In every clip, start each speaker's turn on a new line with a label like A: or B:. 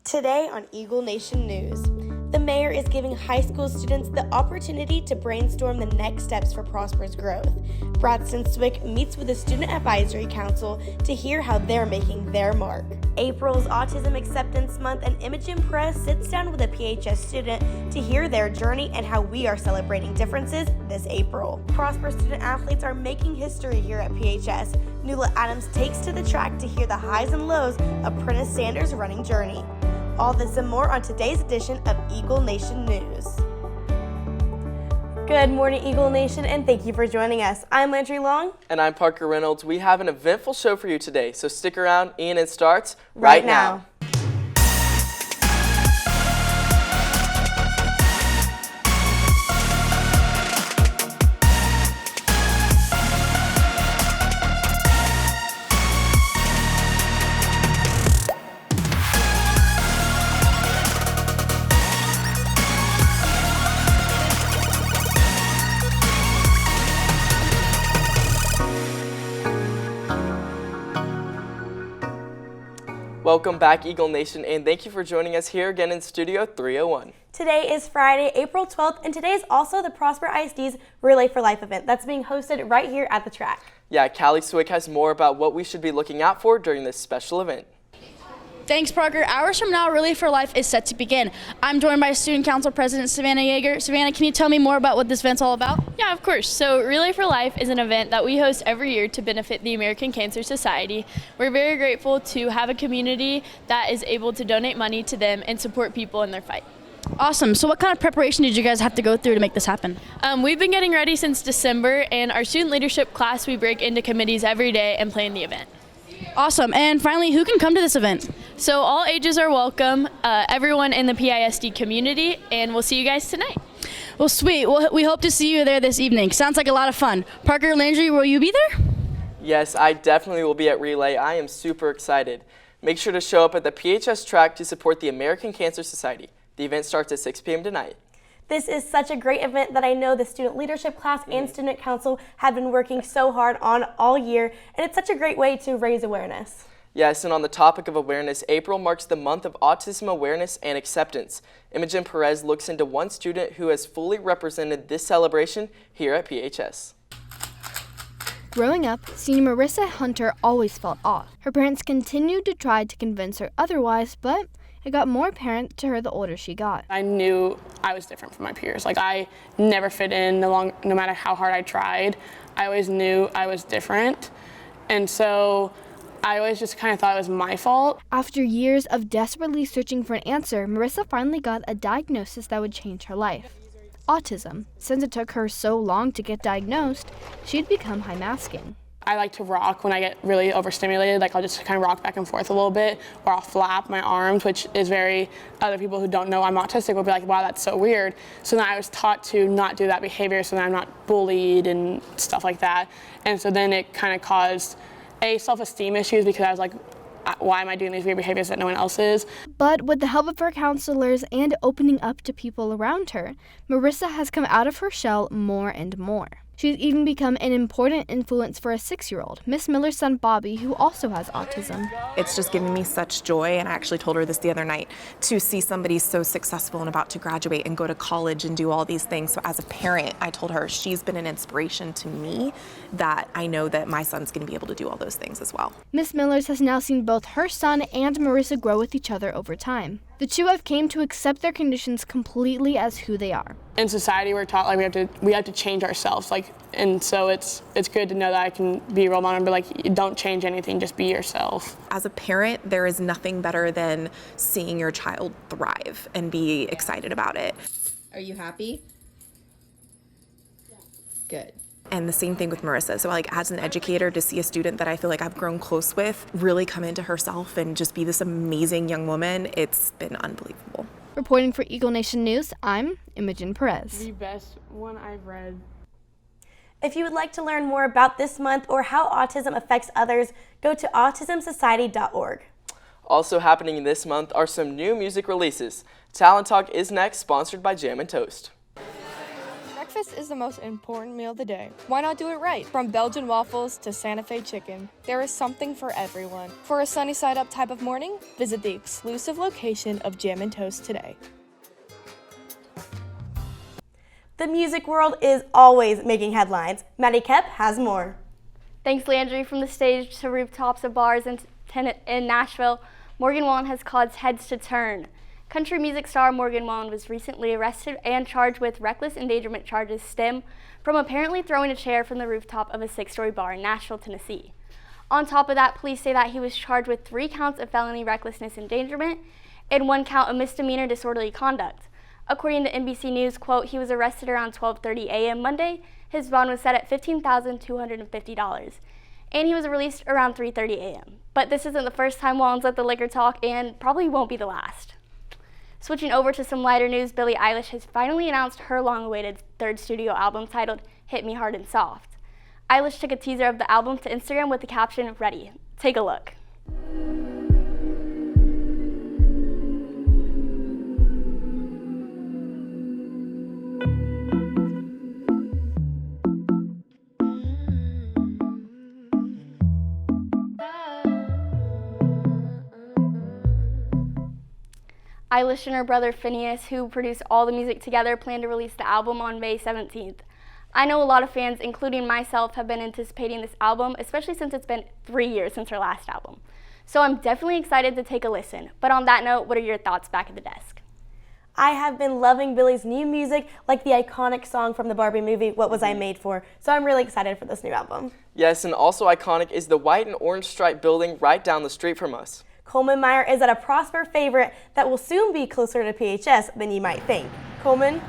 A: Today on Eagle Nation News, the mayor is giving high school students the opportunity to brainstorm the next steps for Prosper's growth. Braxton Swick meets with the Student Advisory Council to hear how they're making their mark. April's Autism Acceptance Month, and Imogen Perez sits down with a PHS student to hear their journey and how we are celebrating differences this April. Prosper student athletes are making history here at PHS. Nula Adams takes to the track to hear the highs and lows of Prentice Sanders' running journey. All this and more on today's edition of Eagle Nation News. Good morning, Eagle Nation, and thank you for joining us. I'm Landry Long.
B: And I'm Parker Reynolds. We have an eventful show for you today, so stick around. Ian, it starts right now. Welcome back, Eagle Nation, and thank you for joining us here again in Studio 301.
A: Today is Friday, April 12th, and today is also the Prosper ISD's Relay for Life event that's being hosted right here at the track.
B: Yeah, Callie Swick has more about what we should be looking out for during this special event.
C: Thanks, Parker. Hours from now, Relay for Life is set to begin. I'm joined by Student Council President Savannah Yeager. Savannah, can you tell me more about what this event's all about?
D: Yeah, of course. So Relay for Life is an event that we host every year to benefit the American Cancer Society. We're very grateful to have a community that is able to donate money to them and support people in their fight.
C: Awesome. So what kind of preparation did you guys have to go through to make this happen?
D: We've been getting ready since December, and our student leadership class, we break into committees every day and plan the event.
C: Awesome. And finally, who can come to this event?
D: So all ages are welcome, everyone in the PISD community, and we'll see you guys tonight.
C: Well, sweet. Well, we hope to see you there this evening. Sounds like a lot of fun. Parker, Landry, will you be there?
B: Yes, I definitely will be at Relay. I am super excited. Make sure to show up at the PHS track to support the American Cancer Society. The event starts at 6 p.m. tonight.
A: This is such a great event that I know the student leadership class and student council have been working so hard on all year, and it's such a great way to raise awareness.
B: Yes, and on the topic of awareness, April marks the month of autism awareness and acceptance. Imogen Perez looks into one student who has fully represented this celebration here at PHS.
E: Growing up, senior Marissa Hunter always felt off. Her parents continued to try to convince her otherwise, but it got more apparent to her the older she got.
F: I knew I was different from my peers. Like, I never fit in no matter how hard I tried. I always knew I was different. And so I always just kind of thought it was my fault.
E: After years of desperately searching for an answer, Marissa finally got a diagnosis that would change her life. Autism. Since it took her so long to get diagnosed, she'd become high masking.
F: I like to rock when I get really overstimulated. Like, I'll just kind of rock back and forth a little bit, or I'll flap my arms, which is other people who don't know I'm autistic will be like, wow, that's so weird. So then I was taught to not do that behavior so that I'm not bullied and stuff like that. And so then it kind of caused self-esteem issues, because I was like, why am I doing these weird behaviors that no one else is?
E: But with the help of her counselors and opening up to people around her, Marissa has come out of her shell more and more. She's even become an important influence for a 6-year-old, Miss Miller's son Bobby, who also has autism.
G: It's just given me such joy, and I actually told her this the other night, to see somebody so successful and about to graduate and go to college and do all these things. So as a parent, I told her she's been an inspiration to me, that I know that my son's going to be able to do all those things as well.
E: Miss Miller's has now seen both her son and Marissa grow with each other over time. The two have came to accept their conditions completely as who they are.
F: In society, we're taught like we have to change ourselves, and so it's good to know that I can be a role model and be like, don't change anything, just be yourself.
G: As a parent, there is nothing better than seeing your child thrive and be excited about it.
H: Are you happy? Good.
G: And the same thing with Marissa. So as an educator, to see a student that I feel like I've grown close with really come into herself and just be this amazing young woman, it's been unbelievable.
E: Reporting for Eagle Nation News, I'm Imogen Perez.
F: The best one I've read.
A: If you would like to learn more about this month or how autism affects others, go to autismsociety.org.
B: Also happening this month are some new music releases. Talent Talk is next, sponsored by Jam and Toast.
I: Next
H: Breakfast is the most important meal of the day. Why not do it right? From Belgian waffles to Santa Fe chicken, there is something for everyone. For a sunny side up type of morning, visit the exclusive location of Jam and Toast today.
A: The music world is always making headlines. Maddie Kep has more.
I: Thanks, Landry. From the stage to rooftops of bars in Nashville, Morgan Wallen has caused heads to turn. Country music star Morgan Wallen was recently arrested and charged with reckless endangerment charges stem from apparently throwing a chair from the rooftop of a 6-story bar in Nashville, Tennessee. On top of that, police say that he was charged with 3 counts of felony recklessness endangerment and 1 count of misdemeanor disorderly conduct. According to NBC News, quote, he was arrested around 12:30 a.m. Monday. His bond was set at $15,250, and he was released around 3:30 a.m. But this isn't the first time Wallen's let the liquor talk, and probably won't be the last. Switching over to some lighter news, Billie Eilish has finally announced her long-awaited 3rd studio album titled Hit Me Hard and Soft. Eilish took a teaser of the album to Instagram with the caption, "Ready." Take a look. Eilish and her brother Phineas, who produced all the music together, plan to release the album on May 17th. I know a lot of fans, including myself, have been anticipating this album, especially since it's been 3 years since her last album. So I'm definitely excited to take a listen. But on that note, what are your thoughts back at the desk?
A: I have been loving Billie's new music, like the iconic song from the Barbie movie, What Was I Made For? So I'm really excited for this new album.
B: Yes, and also iconic is the white and orange striped building right down the street from us.
A: Coleman Meyer is at a Prosper favorite that will soon be closer to PHS than you might think. Coleman?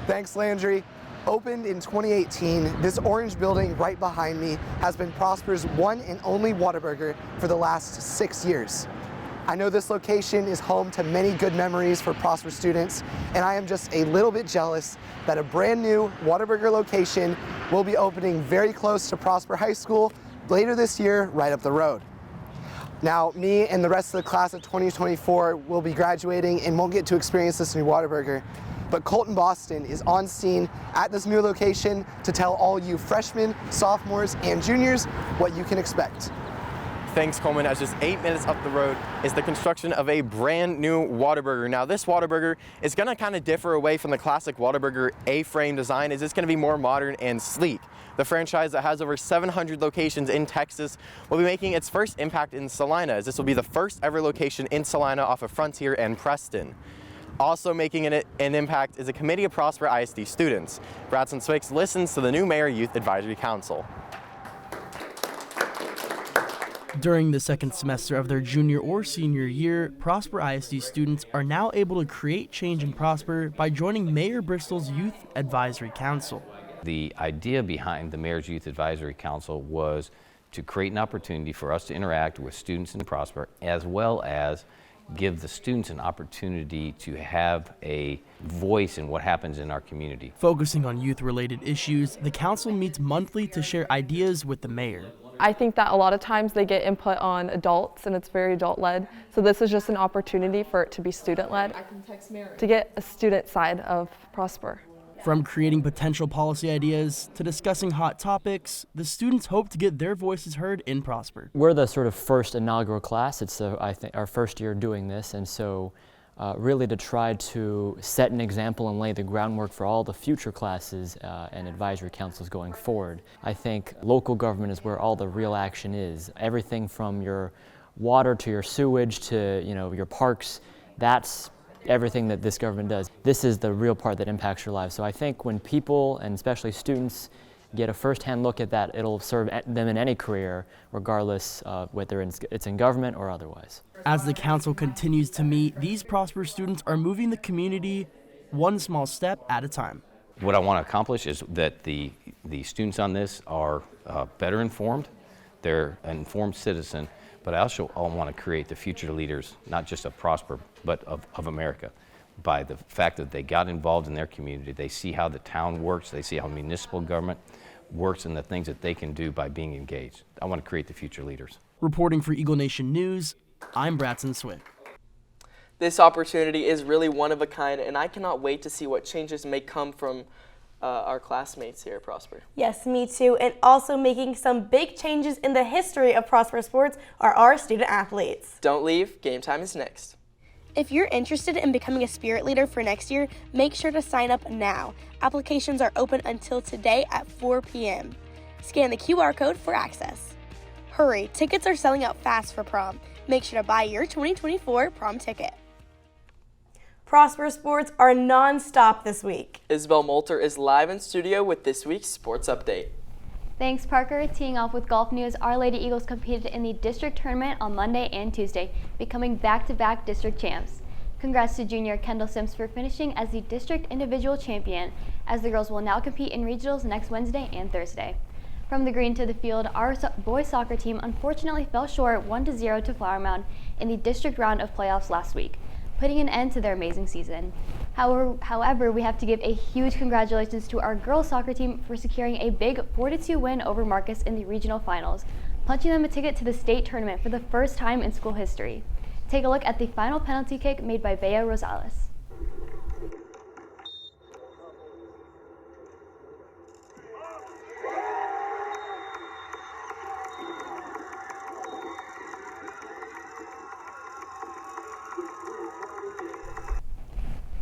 J: Thanks, Landry. Opened in 2018, this orange building right behind me has been Prosper's one and only Whataburger for the last 6 years. I know this location is home to many good memories for Prosper students, and I am just a little bit jealous that a brand new Whataburger location will be opening very close to Prosper High School later this year, right up the road. Now, me and the rest of the class of 2024 will be graduating and won't get to experience this new Whataburger. But Colton Boston is on scene at this new location to tell all you freshmen, sophomores, and juniors what you can expect.
K: Thanks, Coleman. As just 8 minutes up the road is the construction of a brand new Whataburger. Now, this Whataburger is going to kind of differ away from the classic Whataburger A-frame design, as it's going to be more modern and sleek. The franchise that has over 700 locations in Texas will be making its first impact in Salina, as this will be the first ever location in Salina off of Frontier and Preston. Also making an impact is a committee of Prosper ISD students. Bratson Swicks listens to the new Mayor Youth Advisory Council.
L: During the second semester of their junior or senior year, Prosper ISD students are now able to create change in Prosper by joining Mayor Bristol's Youth Advisory Council.
M: The idea behind the Mayor's Youth Advisory Council was to create an opportunity for us to interact with students in Prosper, as well as give the students an opportunity to have a voice in what happens in our community.
L: Focusing on youth-related issues, the council meets monthly to share ideas with the mayor.
N: I think that a lot of times they get input on adults and it's very adult-led. So this is just an opportunity for it to be student-led, to get a student side of Prosper.
L: From creating potential policy ideas to discussing hot topics, the students hope to get their voices heard in Prosper.
O: We're the sort of first inaugural class. It's I think our first year doing this, and so really to try to set an example and lay the groundwork for all the future classes and advisory councils going forward. I think local government is where all the real action is. Everything from your water to your sewage to your parks, that's everything that this government does. This is the real part that impacts your lives. So I think when people, and especially students, get a first-hand look at that, it'll serve them in any career, regardless of whether it's in government or otherwise.
L: As the council continues to meet, these Prosper students are moving the community one small step at a time.
M: What I want to accomplish is that the students on this are better informed, they're an informed citizen, but I also want to create the future leaders, not just of Prosper, but of America, by the fact that they got involved in their community. They see how the town works, they see how municipal government works, and the things that they can do by being engaged. I want to create the future leaders.
L: Reporting for Eagle Nation News, I'm Bratson Swick.
B: This opportunity is really one of a kind, and I cannot wait to see what changes may come from our classmates here at Prosper.
A: Yes, me too. And also making some big changes in the history of Prosper Sports are our student athletes.
B: Don't leave, game time is next.
A: If you're interested in becoming a spirit leader for next year, make sure to sign up now. Applications are open until today at 4 p.m. Scan the QR code for access. Hurry, tickets are selling out fast for prom. Make sure to buy your 2024 prom ticket. Prosper Sports are non-stop this week.
B: Isabel Moulter is live in studio with this week's sports update.
P: Thanks, Parker. Teeing off with golf news, Our Lady Eagles competed in the district tournament on Monday and Tuesday, becoming back-to-back district champs. Congrats to junior Kendall Sims for finishing as the district individual champion, as the girls will now compete in regionals next Wednesday and Thursday. From the green to the field, our boys soccer team unfortunately fell short 1-0 to Flower Mound in the district round of playoffs last week, putting an end to their amazing season. However, we have to give a huge congratulations to our girls soccer team for securing a big 4-2 win over Marcus in the regional finals, punching them a ticket to the state tournament for the first time in school history. Take a look at the final penalty kick made by Bea Rosales.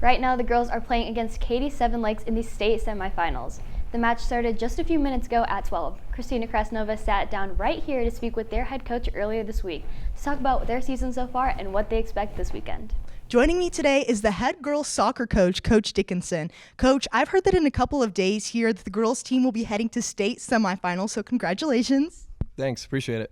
P: Right now, the girls are playing against Katy Seven Lakes in the state semifinals. The match started just a few minutes ago at 12. Christina Krasnova sat down right here to speak with their head coach earlier this week to talk about their season so far and what they expect this weekend.
Q: Joining me today is the head girls soccer coach, Coach Dickinson. Coach, I've heard that in a couple of days here that the girls team will be heading to state semifinals, so congratulations.
R: Thanks, appreciate it.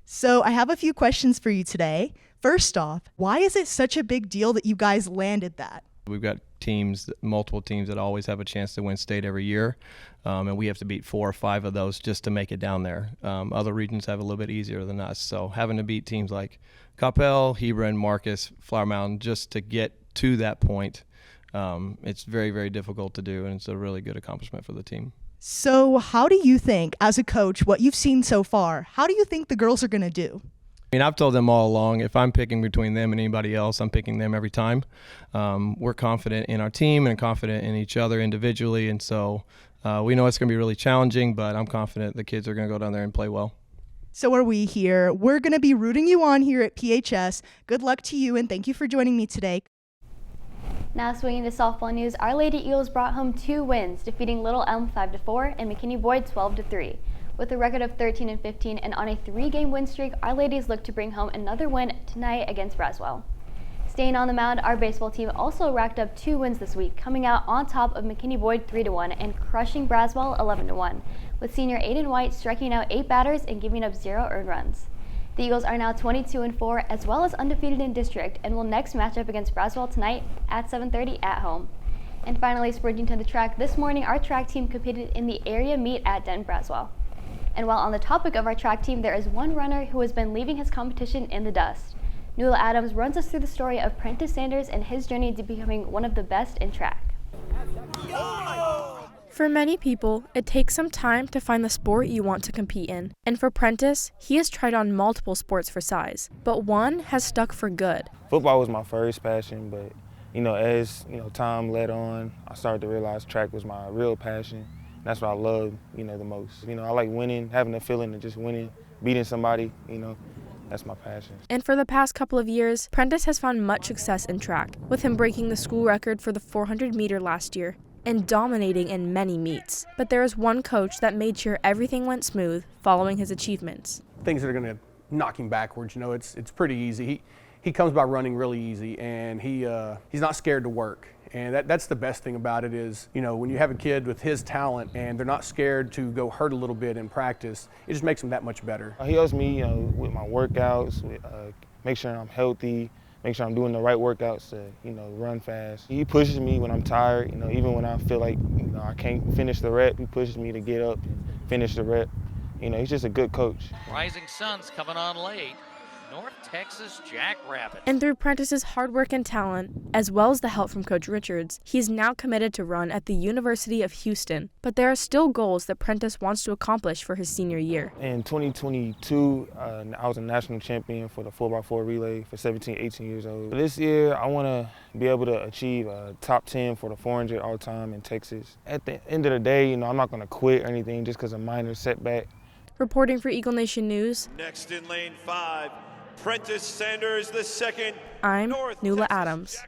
Q: So I have a few questions for you today. First off, why is it such a big deal that you guys landed that?
R: We've got teams, multiple teams that always have a chance to win state every year, and we have to beat 4 or 5 of those just to make it down there. Other regions have a little bit easier than us, so having to beat teams like Coppell, Hebron, Marcus, Flower Mound just to get to that point, it's very, very difficult to do, and it's a really good accomplishment for the team.
Q: So how do you think, as a coach, what you've seen so far, how do you think the girls are going to do?
R: I mean, I've told them all along, if I'm picking between them and anybody else, I'm picking them every time. We're confident in our team and confident in each other individually, and so we know it's going to be really challenging, but I'm confident the kids are going to go down there and play well.
Q: So are we here. We're going to be rooting you on here at PHS. Good luck to you, and thank you for joining me today.
P: Now swinging to softball news, Our Lady Eagles brought home 2 wins, defeating Little Elm 5-4 and McKinney Boyd 12-3. With a record of 13-15 and on a 3-game win streak, Our Ladies look to bring home another win tonight against Braswell. Staying on the mound, our baseball team also racked up 2 wins this week, coming out on top of McKinney Boyd 3-1 and crushing Braswell 11-1, with senior Aiden White striking out 8 batters and giving up 0 earned runs. The Eagles are now 22-4 as well as undefeated in district and will next match up against Braswell tonight at 7:30 at home. And finally, sprinting to the track, this morning our track team competed in the area meet at Denton Braswell. And while on the topic of our track team, there is one runner who has been leaving his competition in the dust. Nuala Adams runs us through the story of Prentice Sanders and his journey to becoming one of the best in track.
S: For many people, it takes some time to find the sport you want to compete in. And for Prentice, he has tried on multiple sports for size, but one has stuck for good.
T: Football was my first passion, but as time led on, I started to realize track was my real passion. That's what I love, the most. I like winning, having the feeling of just winning, beating somebody, that's my passion.
S: And for the past couple of years, Prentice has found much success in track, with him breaking the school record for the 400-meter last year and dominating in many meets. But there is one coach that made sure everything went smooth following his achievements.
U: Things that are going to knock him backwards, it's pretty easy. He comes by running really easy, and he's not scared to work. And that's the best thing about it is, when you have a kid with his talent and they're not scared to go hurt a little bit in practice, it just makes them that much better.
T: He helps me, with my workouts, make sure I'm healthy, make sure I'm doing the right workouts to, run fast. He pushes me when I'm tired, even when I feel like, I can't finish the rep, he pushes me to get up and finish the rep. He's just a good coach.
V: Rising Sun's coming on late. North Texas Jackrabbits.
S: And through Prentice's hard work and talent, as well as the help from Coach Richards, he's now committed to run at the University of Houston. But there are still goals that Prentice wants to accomplish for his senior year.
T: In 2022, I was a national champion for the 4x4 relay for 17, 18 years old. This year, I want to be able to achieve a top 10 for the 400 all time in Texas. At the end of the day, you know, I'm not going to quit or anything just because of a minor setback.
S: Reporting for Eagle Nation News,
C: Next in lane 5, Prentice Sanders II.
S: I'm Nuala Adams.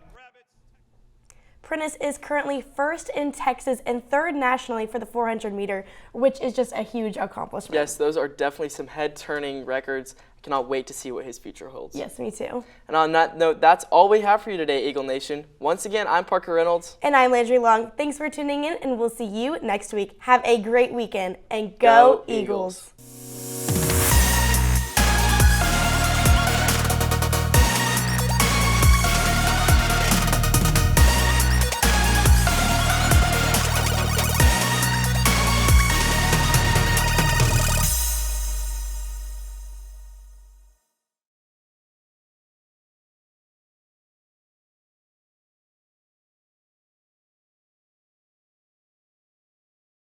A: Prentice is currently first in Texas and third nationally for the 400 meter, which is just a huge accomplishment.
B: Yes, those are definitely some head-turning records. I cannot wait to see what his future holds.
A: Yes, me too.
B: And on that note, that's all we have for you today, Eagle Nation. Once again, I'm Parker Reynolds.
A: And I'm Landry Long. Thanks for tuning in, and we'll see you next week. Have a great weekend, and go Eagles.